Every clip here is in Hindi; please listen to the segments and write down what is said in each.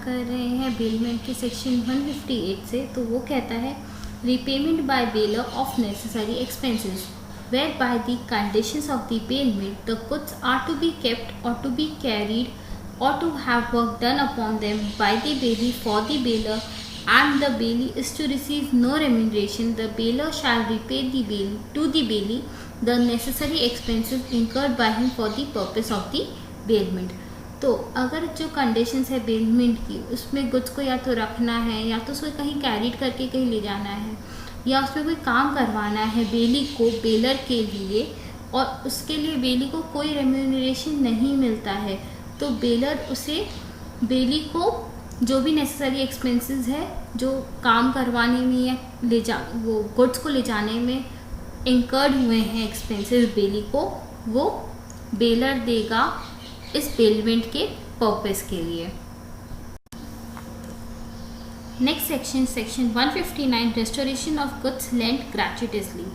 कर रहे हैं बेलमेंट के सेक्शन 158 से। तो वो कहता है repayment by bailor of necessary expenses whereby the conditions of the bailment the goods are to be kept or to be carried or to have work done upon them by the bailee for the bailor and the bailee is to receive no remuneration. The bailor shall repay the bailee the necessary expenses incurred by him for the purpose of the bailment. तो अगर जो कंडीशंस है बेलमेंट की, उसमें गुड्स को या तो रखना है या तो उसको कहीं कैरीड करके कहीं ले जाना है या उसमें कोई काम करवाना है बेली को बेलर के लिए, और उसके लिए बेली को कोई रेम्यूनरेशन नहीं मिलता है, तो बेलर उसे बेली को जो भी नेसेसरी एक्सपेंसेस है जो काम करवाने में या वो गुड्स को ले जाने में इंकर्ड हुए हैं एक्सपेंसेस बेली को, वो बेलर देगा इस बेलमेंट के पर्पस के लिए। Next section, section 159, restoration of goods lent gratuitously.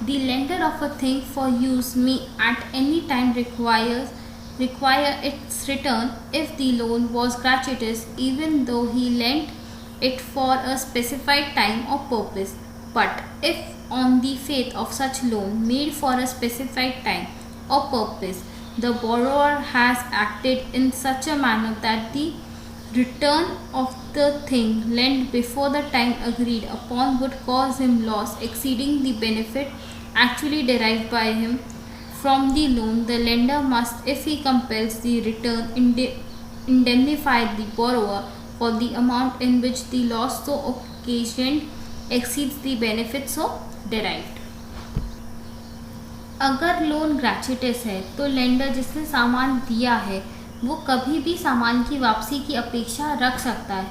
The lender of a thing for use may at any time require its return if the loan was gratuitous, even though he lent it for a specified time or purpose. But if on the faith of such loan made for a specified time or purpose, the borrower has acted in such a manner that the return of the thing lent before the time agreed upon would cause him loss exceeding the benefit actually derived by him from the loan, the lender must, if he compels the return, indemnify the borrower for the amount in which the loss so occasioned exceeds the benefit so derived. अगर लोन ग्रेच्युटस है तो लेंडर जिसने सामान दिया है वो कभी भी सामान की वापसी की अपेक्षा रख सकता है,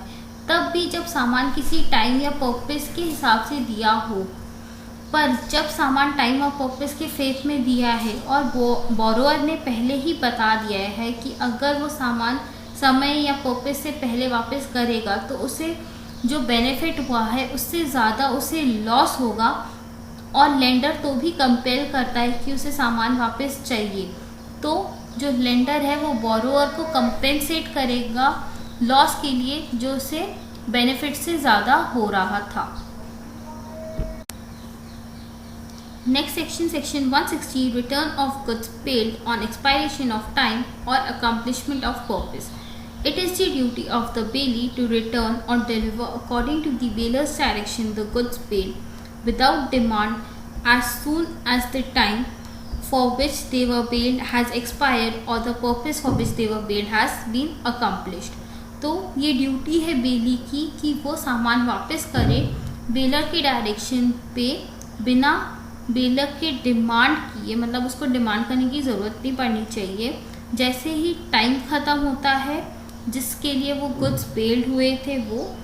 तब भी जब सामान किसी टाइम या पर्पस के हिसाब से दिया हो। पर जब सामान टाइम और पर्पस के फेथ में दिया है और बोरोअर ने पहले ही बता दिया है कि अगर वो सामान समय या पर्पस से पहले वापस करेगा तो उसे जो बेनिफिट हुआ है उससे ज़्यादा उसे लॉस होगा, और लेंडर तो भी कंपेल करता है कि उसे सामान वापस चाहिए, तो जो लेंडर है वो बोरोअर को कंपेंसेट करेगा लॉस के लिए जो उसे बेनिफिट से ज़्यादा हो रहा था। Next section, section 160, return of goods paid on expiration of time और accomplishment of purpose. It is the duty of the bailee to return or deliver according to the bailor's direction the goods paid without demand as soon as the time for which they were bailed has expired or the purpose for which they were bailed has been accomplished. तो ये ड्यूटी है बेली की कि वो सामान वापस करे बेलर के डायरेक्शन पे बिना बेलर के डिमांड किए, मतलब उसको डिमांड करने की ज़रूरत नहीं पड़नी चाहिए। जैसे ही टाइम ख़त्म होता है जिसके लिए वो गुड्स बेल्ड हुए थे, वो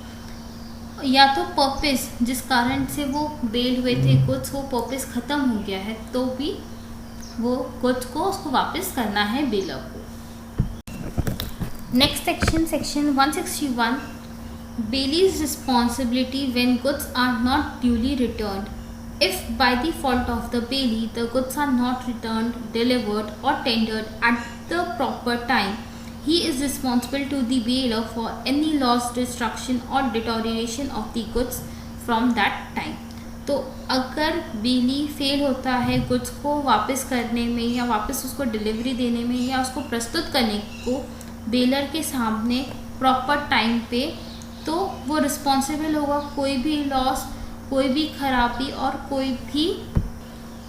या तो पर्पस जिस कारण से वो बेल्ड हुए थे गुड्स वो पर्पस ख़त्म हो गया है, तो भी वो गुड्स को उसको वापस करना है बेलर को। Next section, section 161, bailee's responsibility when goods are not duly returned. If by the fault of the bailee the goods are not returned, delivered or tendered at the proper time, he is responsible to the bailor for any loss, destruction or deterioration of the goods from that time. तो अगर बेली फेल होता है गुड्स को वापस करने में या वापस उसको डिलीवरी देने में या उसको प्रस्तुत करने को बेलर के सामने प्रॉपर टाइम पे, तो वो रिस्पॉन्सिबल होगा कोई भी लॉस, कोई भी खराबी और कोई भी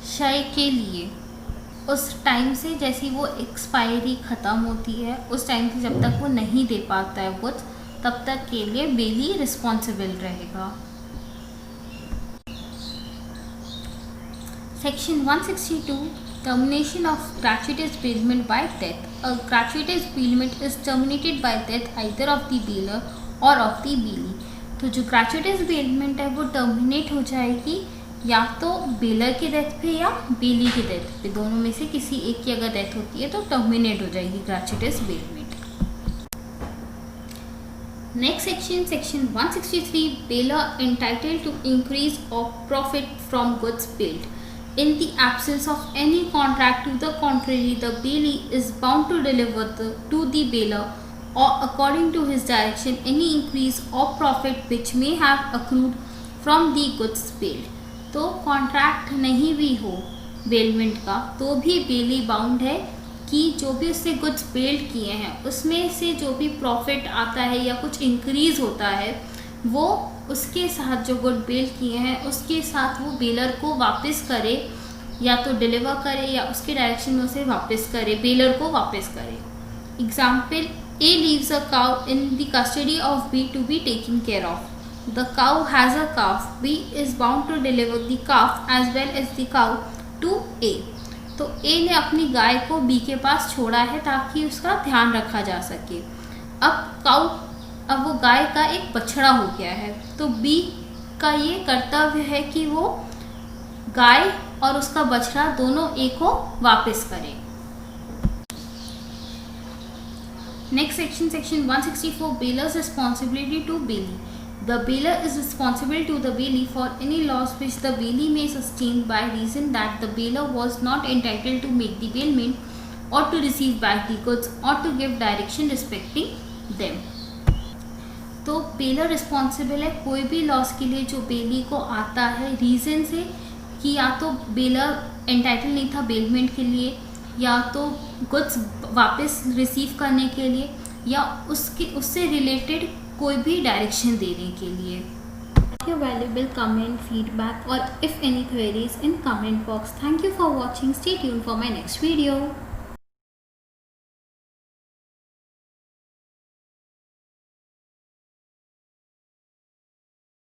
क्षय के लिए उस टाइम से, जैसी वो एक्सपायरी ख़त्म होती है उस टाइम से जब तक वो नहीं दे पाता है गुड्स, तब तक के लिए बेली रिस्पॉन्सिबल रहेगा। Section 162, termination of gratuitous bailment bye death. A gratuitous bailment is terminated bye death either of the baler और ऑफ द बेली. तो जो ग्रेच्युटस बेलमेंट है वो टर्मिनेट हो जाएगी या तो बेलर की डेथ पे या बेली की डेथ पे, दोनों में से किसी एक की अगर डेथ होती है तो टर्मिनेट हो जाएगी gratuitous bailment. Next section, section 163, bailor entitled to increase of profit from goods paid. In the absence of any contract to the contrary, the bailee is bound to deliver to the bailor or according to his direction any increase or profit which may have accrued from the goods bailed। तो कॉन्ट्रैक्ट नहीं भी हो बेलमेंट का तो भी बेली बाउंड है कि जो भी उससे गुड्स बेल्ड किए हैं उसमें से जो भी प्रॉफिट आता है या कुछ इंक्रीज होता है वो उसके साथ जो गुड बेल्ड किए हैं उसके साथ वो बेलर को वापस करे, या तो डिलीवर करे या उसके डायरेक्शन में उसे वापस करे, बेलर को वापस करे। Example, A leaves a cow in the custody of B to be taken care of. The cow has a calf. B is bound to deliver the calf as well as the cow to A. तो A ने अपनी गाय को B के पास छोड़ा है ताकि उसका ध्यान रखा जा सके। अब वो गाय का एक बछड़ा हो गया है, तो B का ये कर्तव्य है कि वो गाय और उसका बछड़ा दोनों A को वापस करे। Next section, section 164, bailor's responsibility to bailee. The bailor is responsible to the bailee for any loss which the bailee may sustain by reason that the bailor was not entitled to make the bailment or to receive back the goods or to give direction respecting them. तो बेलर रिस्पॉन्सिबल है कोई भी लॉस के लिए जो बेली को आता है रीज़न से कि या तो बेलर एंटाइटल नहीं था बेलमेंट के लिए, या तो गुड्स वापस रिसीव करने के लिए, या उससे रिलेटेड कोई भी डायरेक्शन देने के लिए। Your valuable comment, feedback or if any queries in comment box. Thank you for watching. Stay tuned for my next video.